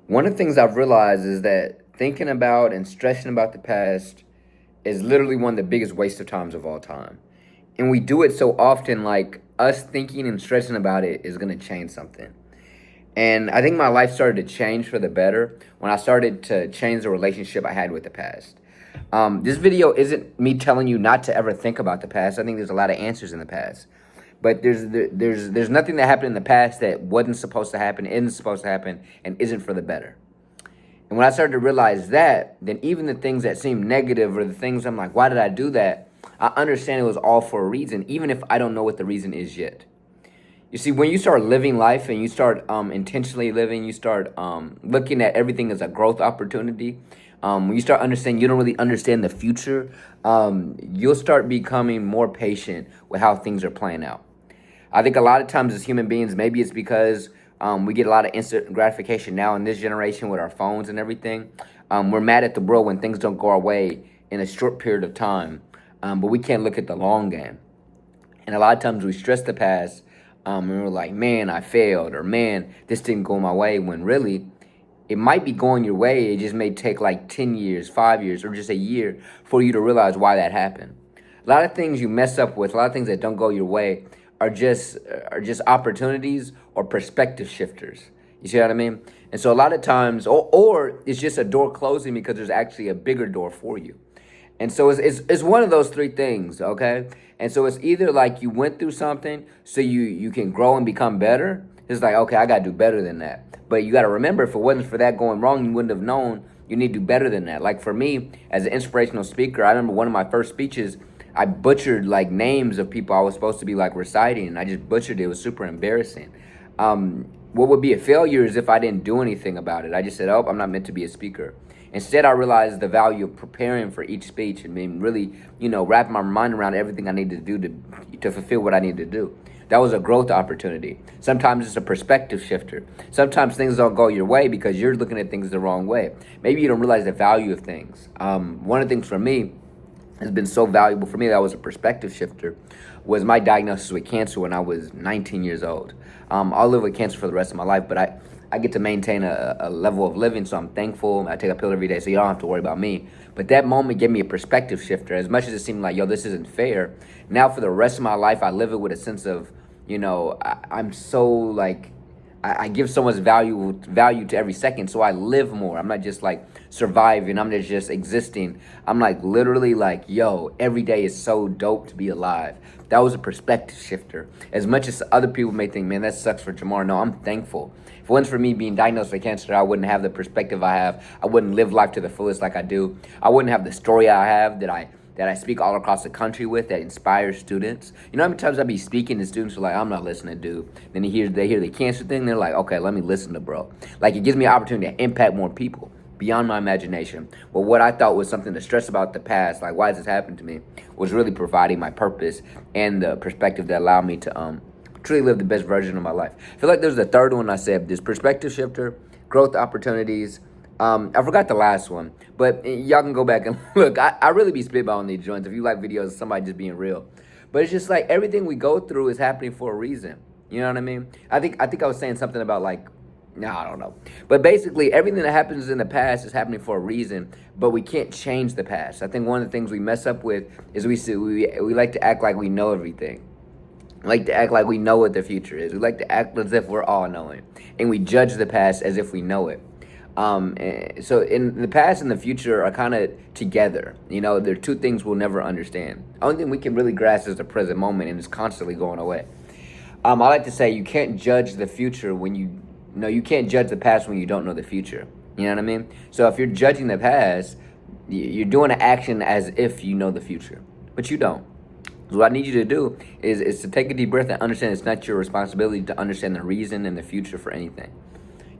One of the things I've realized is that thinking about and stressing about the past is literally one of the biggest waste of times of all time. And we do it so often, like us thinking and stressing about it is going to change something. And I think my life started to change for the better when I started to change the relationship I had with the past. This video isn't me telling you not to ever think about the past. I think there's a lot of answers in the past, but there's nothing that happened in the past that wasn't supposed to happen, isn't supposed to happen, and isn't for the better. And when I started to realize that, then even the things that seem negative or the things I'm like, why did I do that? I understand it was all for a reason, even if I don't know what the reason is yet. You see, when you start living life and you start intentionally living, you start looking at everything as a growth opportunity. When you start understanding, you don't really understand the future. You'll start becoming more patient with how things are playing out. I think a lot of times as human beings, maybe it's because we get a lot of instant gratification now in this generation with our phones and everything. We're mad at the world when things don't go our way in a short period of time, but we can't look at the long game. And a lot of times we stress the past, and we're like, man, I failed, or man, this didn't go my way, when really it might be going your way. It just may take like 10 years, 5 years, or just a year for you to realize why that happened. A lot of things you mess up with, a lot of things that don't go your way are just opportunities or perspective shifters. You see what I mean? And so a lot of times, or it's just a door closing because there's actually a bigger door for you. And so it's one of those three things, okay? And so it's either like you went through something so you can grow and become better. It's like, okay, I got to do better than that. But you got to remember, if it wasn't for that going wrong, you wouldn't have known you need to do better than that. Like for me, as an inspirational speaker, I remember one of my first speeches, I butchered like names of people I was supposed to be like reciting, and I just butchered it. It was super embarrassing. What would be a failure is if I didn't do anything about it. I just said, oh, I'm not meant to be a speaker. Instead, I realized the value of preparing for each speech and being really, wrapping my mind around everything I needed to do to fulfill what I needed to do. That was a growth opportunity. Sometimes it's a perspective shifter. Sometimes things don't go your way because you're looking at things the wrong way. Maybe you don't realize the value of things. One of the things for me has been so valuable for me that was a perspective shifter was my diagnosis with cancer when I was 19 years old. I'll live with cancer for the rest of my life, but I get to maintain a level of living, so I'm thankful. I take a pill every day, so you don't have to worry about me. But that moment gave me a perspective shifter. As much as it seemed like, yo, this isn't fair, now for the rest of my life, I live it with a sense of, I'm so like, I give so much value to every second, so I live more. I'm not just like surviving. I'm not just existing. I'm like literally like, yo, every day is so dope to be alive. That was a perspective shifter. As much as other people may think, man, that sucks for Jamar. No, I'm thankful. If it wasn't for me being diagnosed with cancer, I wouldn't have the perspective I have. I wouldn't live life to the fullest like I do. I wouldn't have the story I have that I speak all across the country with, that inspires students. You know how many times I be speaking to students who are like, I'm not listening, dude. Then they hear the cancer thing, they're like, okay, let me listen to bro. Like, it gives me an opportunity to impact more people beyond my imagination. But what I thought was something to stress about the past, like why has this happened to me, was really providing my purpose and the perspective that allowed me to truly live the best version of my life. I feel like there's the third one I said, this perspective shifter, growth opportunities. I forgot the last one, but y'all can go back and look. I really be spitballing these joints. If you like videos of somebody just being real, but it's just like everything we go through is happening for a reason. You know what I mean? I think I was saying something about like, no, I don't know. But basically, everything that happens in the past is happening for a reason, but we can't change the past. I think one of the things we mess up with is we like to act like we know everything. We like to act like we know what the future is. We like to act as if we're all knowing, and we judge the past as if we know it. So in the past and the future are kind of together. They're two things we'll never understand. The only thing we can really grasp is the present moment, and it's constantly going away. I like to say you can't judge the future when you can't judge the past when you don't know the future. You know what I mean? So if you're judging the past, you're doing an action as if you know the future, but you don't. So what I need you to do is to take a deep breath and understand it's not your responsibility to understand the reason and the future for anything.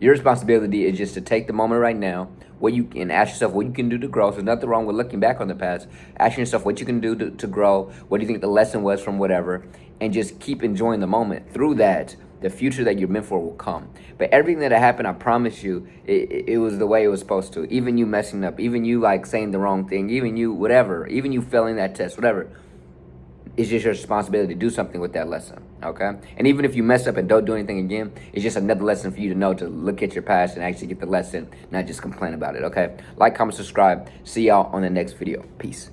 Your responsibility is just to take the moment right now, and ask yourself what you can do to grow. So there's nothing wrong with looking back on the past. Asking yourself what you can do to grow. What do you think the lesson was from whatever? And just keep enjoying the moment. Through that, the future that you're meant for will come. But everything that happened, I promise you, it was the way it was supposed to. Even you messing up, even you like saying the wrong thing, even you whatever, even you failing that test, whatever. it's just your responsibility to do something with that lesson, okay? And even if you mess up and don't do anything again, it's just another lesson for you to know to look at your past and actually get the lesson, not just complain about it, okay? Like, comment, subscribe. See y'all on the next video. Peace.